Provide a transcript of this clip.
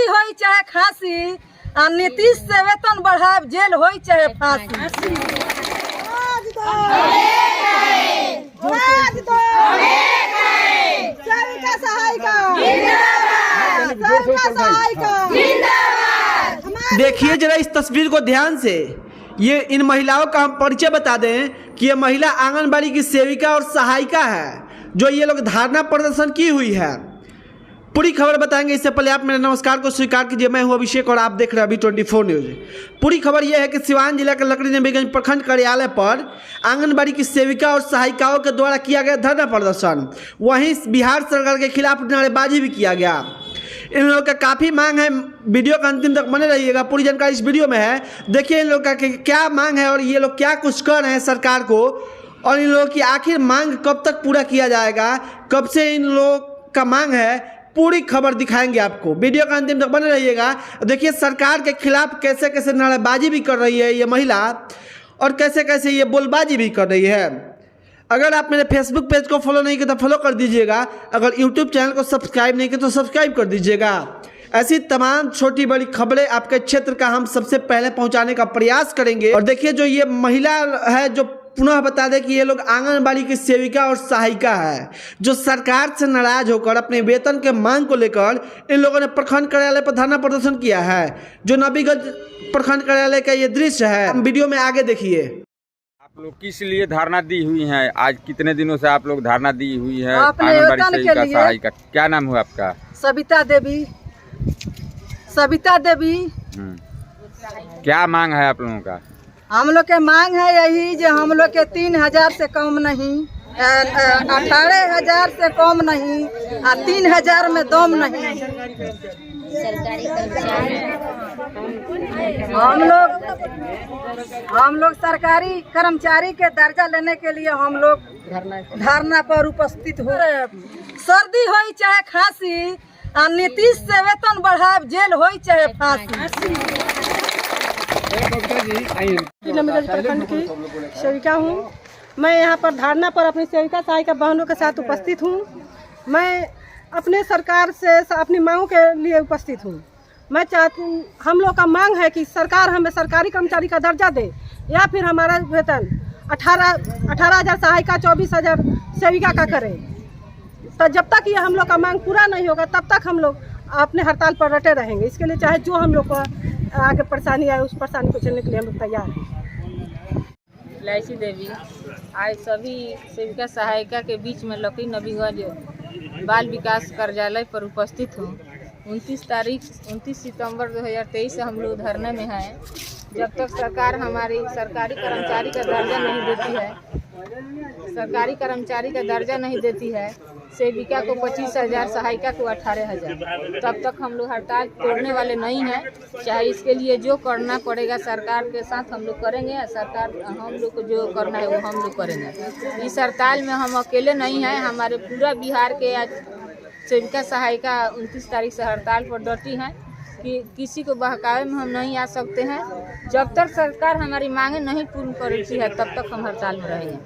सर्दी हो चाहे खांसी, नीतीश से वेतन बढ़ाव, जेल हो चाहे फांसी। देखिए जरा इस तस्वीर को ध्यान से, ये इन महिलाओं का हम परिचय बता दें कि ये महिला आंगनबाड़ी की सेविका और सहायिका है, जो ये लोग धरना प्रदर्शन की हुई है। पूरी खबर बताएंगे। इससे पहले आप मेरे नमस्कार को स्वीकार कीजिए। मैं हूं अभिषेक और आप देख रहे हैं अभी24 न्यूज। पूरी खबर यह है कि सिवान जिला के लकड़ी नबीगंज प्रखंड कार्यालय पर आंगनबाड़ी की सेविका और सहायिकाओं के द्वारा किया गया धरना प्रदर्शन, वहीं बिहार सरकार के खिलाफ नारेबाजी भी किया गया। इन लोगों का काफ़ी मांग है। वीडियो का अंतिम तक बने रहिएगा, पूरी जानकारी इस वीडियो में है। देखिए इन लोगों का क्या मांग है और ये लोग क्या कुछ कर रहे हैं सरकार को, और इन लोगों की आखिर मांग कब तक पूरा किया जाएगा, कब से इन लोगों का मांग है, पूरी खबर दिखाएंगे आपको। वीडियो का अंतिम तक बने रहिएगा। देखिए सरकार के खिलाफ कैसे कैसे नारेबाजी भी कर रही है ये महिला, और कैसे कैसे ये बोलबाजी भी कर रही है। अगर आप मेरे फेसबुक पेज को फॉलो नहीं किया तो फॉलो कर दीजिएगा। अगर यूट्यूब चैनल को सब्सक्राइब नहीं किया तो सब्सक्राइब कर दीजिएगा। ऐसी तमाम छोटी बड़ी खबरें आपके क्षेत्र का हम सबसे पहले पहुंचाने का प्रयास करेंगे। और देखिए जो ये महिला है, जो पुनः बता दें कि ये लोग आंगनबाड़ी की सेविका और सहायिका है, जो सरकार से नाराज होकर अपने वेतन के मांग को लेकर इन लोगों ने प्रखंड कार्यालय पर धरना प्रदर्शन किया है। जो नबीगंज प्रखंड कार्यालय का ये दृश्य है, हम वीडियो में आगे देखिए। आप लोग किस लिए धरना दी हुई हैं? आज कितने दिनों से आप लोग धरना दी हुई है? अपने वेतन के लिए। सहायिका क्या नाम हुआ आपका? सविता देवी। सविता देवी। क्या मांग है आप लोगों का? हम लोग के मांग है यही, जो हम लोग के 3000 से कम नहीं, 18,000 से कम नहीं, 3,000 में दम नहीं। सरकारी कर्मचारी हम लोग सरकारी कर्मचारी के दर्जा लेने के लिए हम लोग धरना पर उपस्थित हो। सर्दी हो चाहे खांसी, नीतीश से वेतन बढ़ाव, जेल हो चाहे फांसी। नबीगंज प्रखंड की सेविका हूँ। मैं यहाँ पर धरना पर अपनी सेविका सहायिका बहनों के साथ उपस्थित हूँ। मैं अपने सरकार से अपनी मांगों के लिए उपस्थित हूँ। मैं चाहती हूँ, हम लोग का मांग है कि सरकार हमें सरकारी कर्मचारी का दर्जा दे, या फिर हमारा वेतन 18,000 सहायिका, 24,000 सेविका का करे। तो जब तक ये हम लोग का मांग पूरा नहीं होगा तब तक हम लोग अपने हड़ताल पर डटे रहेंगे। इसके लिए चाहे जो हम लोग को आगे परेशानी आए, उस परेशानी को झेलने के लिए हम लोग तैयार हैं। इलायची देवी। आज सभी सेविका सहायिका के बीच में लकड़ी नबीगंज बाल विकास कार्यालय पर उपस्थित हूँ। 29 सितंबर 2023 से हम लोग धरने में हैं। जब तक सरकार हमारी सरकारी कर्मचारी का दर्जा नहीं देती है, सरकारी कर्मचारी का दर्जा नहीं देती है, सेविका को 25,000, सहायिका को 18,000, तब तक हम लोग हड़ताल तोड़ने वाले नहीं हैं। चाहे इसके लिए जो करना पड़ेगा सरकार के साथ हम लोग करेंगे। सरकार हम लोग को जो करना है वो हम लोग करेंगे। इस हड़ताल में हम अकेले नहीं हैं, हमारे पूरा बिहार के आज सेविका सहायिका 29 तारीख से हड़ताल पर डटी हैं कि किसी को बहकावे में हम नहीं आ सकते हैं। जब तक सरकार हमारी मांगें नहीं पूर्ण करती है तब तक हम हड़ताल में रहेंगे।